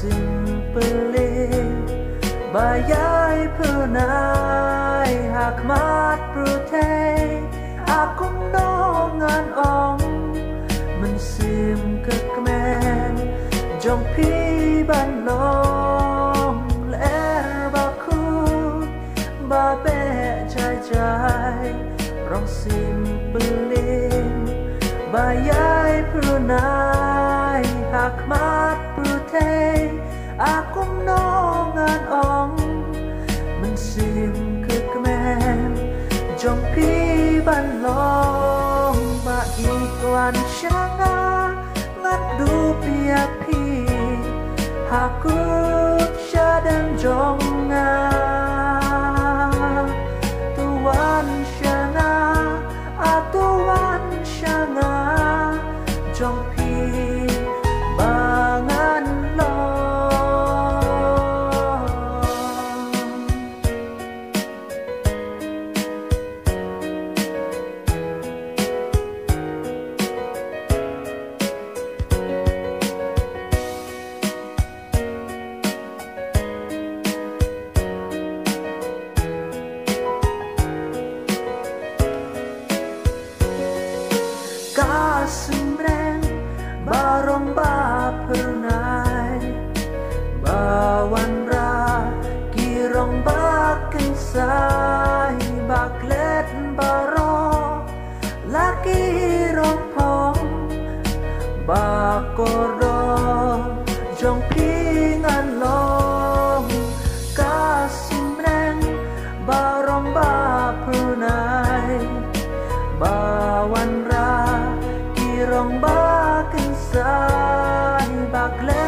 simple bayai punai hakmat prutei akung dongan ong mensim kekmen jong pi ban long ler baku ba be chai chai rong simple bayai punai hakmat prutei akung dongan ong mensim kekmen jong pi ban long ba ikwan shanga ngat du pia pi hakut shadan jonga tuan shanga atuan shanga jong pi bangan Kasemreng barong ba pernai bawan ra kirong ba kensai baklet baro laki rong pong bakoro jong pingan long kasemreng barong ba pernai bawan ra kirong ba kensai baklet